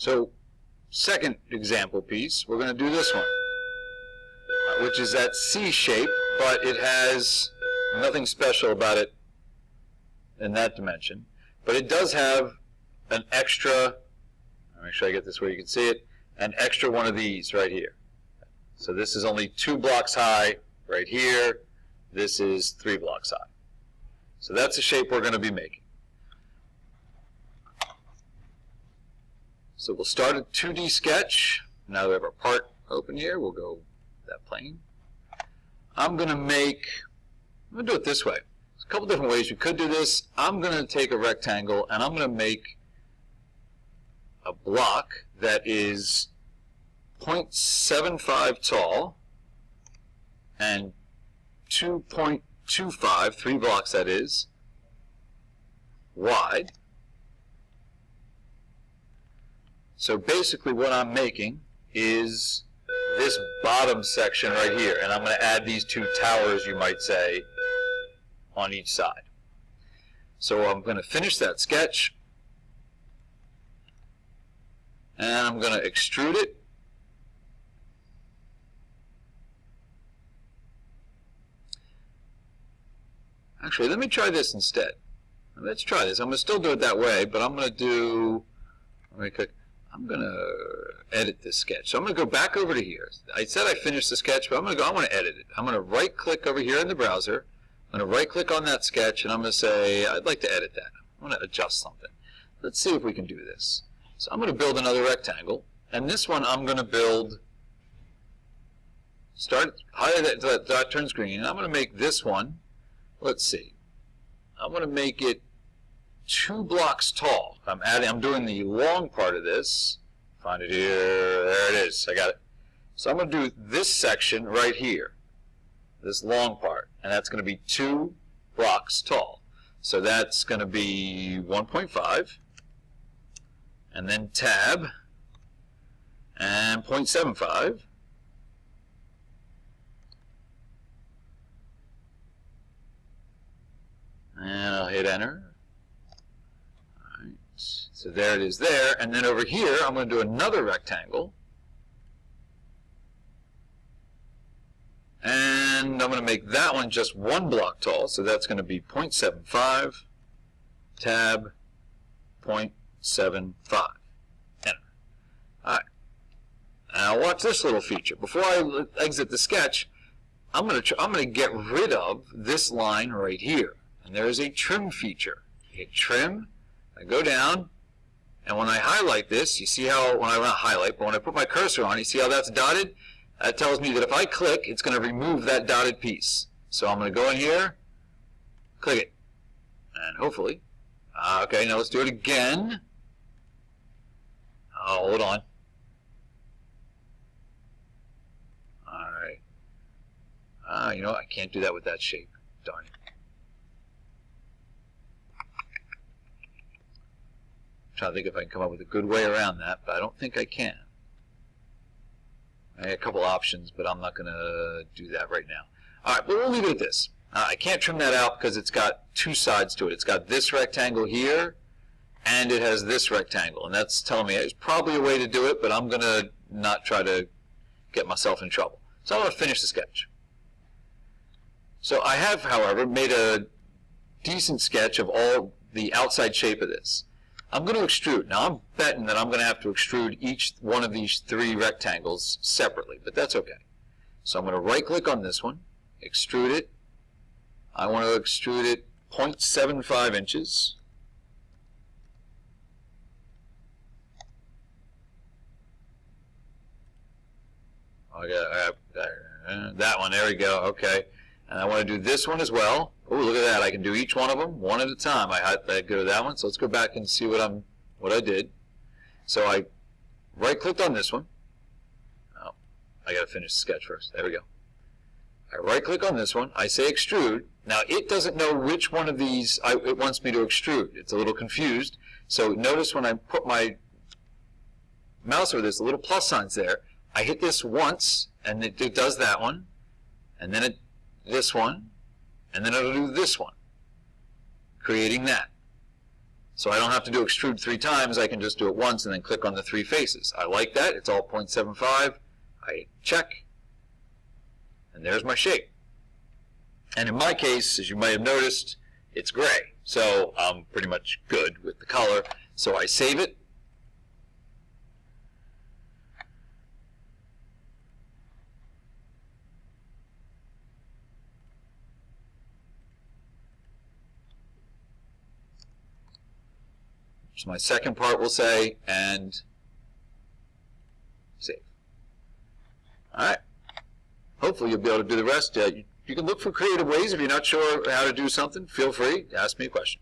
So, second example piece, we're going to do this one, which is that C shape, but it has nothing special about it in that dimension. But it does have an extra, I'll make sure I get this where you can see it, an extra one of these right here. So this is only 2 blocks high right here. This is 3 blocks high. So that's the shape we're going to be making. So we'll start a 2D sketch. Now that we have our part open here, we'll go that plane. I'm going to do it this way. There's a couple different ways you could do this. I'm going to take a rectangle and I'm going to make a block that is 0.75 tall and 2.25, 3 blocks that is, wide. So basically what I'm making is this bottom section right here, and I'm going to add these 2 towers, you might say, on each side. So I'm going to finish that sketch, and I'm going to extrude it. Actually, let me try this instead. Let's try this. I'm going to still do it that way, but I'm going to do, I'm going to edit this sketch. So I'm going to go back over to here. I said I finished the sketch, but I want to edit it. I'm going to right-click over here in the browser. I'm going to right-click on that sketch, and I'm going to say, I'd like to edit that. I want to adjust something. Let's see if we can do this. So I'm going to build another rectangle, and this one I'm going to build, highlight that turns green, and I'm going to make this one, let's see, I'm going to make it 2 blocks tall. I'm doing the long part of this. Find it here. There it is. I got it. So I'm going to do this section right here, this long part, and that's going to be 2 blocks tall. So that's going to be 1.5, and then tab, and 0.75. And I'll hit enter. All right. So there it is there. And then over here, I'm going to do another rectangle. And I'm going to make that one just 1 block tall. So that's going to be 0.75, tab, 0.75. Enter. All right. Now watch this little feature. Before I exit the sketch, I'm going to get rid of this line right here. And there is a trim feature. Hit trim, I go down, and when I highlight this, you see how, when I not highlight, but when I put my cursor on, you see how that's dotted? That tells me that if I click, it's going to remove that dotted piece. So I'm going to go in here, click it, and hopefully, okay, now let's do it again. Oh, hold on. All right. You know what? I can't do that with that shape. Darn it. Trying to think if I can come up with a good way around that, but I don't think I can. I have a couple options, but I'm not going to do that right now. All right, but we'll leave it at this. I can't trim that out because it's got 2 sides to it. It's got this rectangle here, and it has this rectangle, and that's telling me there's probably a way to do it, but I'm going to not try to get myself in trouble. So I'm going to finish the sketch. So I have, however, made a decent sketch of all the outside shape of this. I'm going to extrude. Now I'm betting that I'm going to have to extrude each one of these 3 rectangles separately, but that's okay. So I'm going to right-click on this one, extrude it. I want to extrude it 0.75 inches. I got that one. There we go. Okay. And I want to do this one as well. Oh, look at that. I can do each one of them one at a time. I go to that one. So let's go back and see what I did. So I right-clicked on this one. Oh, I got to finish the sketch first. There we go. I right-click on this one. I say extrude. Now, it doesn't know which one of these it wants me to extrude. It's a little confused. So notice when I put my mouse over this, the little plus sign's there. I hit this once, and it does that one. And then this one. And then it'll do this one, creating that. So I don't have to do extrude 3 times. I can just do it once and then click on the 3 faces. I like that. It's all 0.75. I check, and there's my shape. And in my case, as you might have noticed, it's gray. So I'm pretty much good with the color. So I save it. So my second part will say, and save. All right. Hopefully you'll be able to do the rest. You can look for creative ways. If you're not sure how to do something, feel free to ask me a question.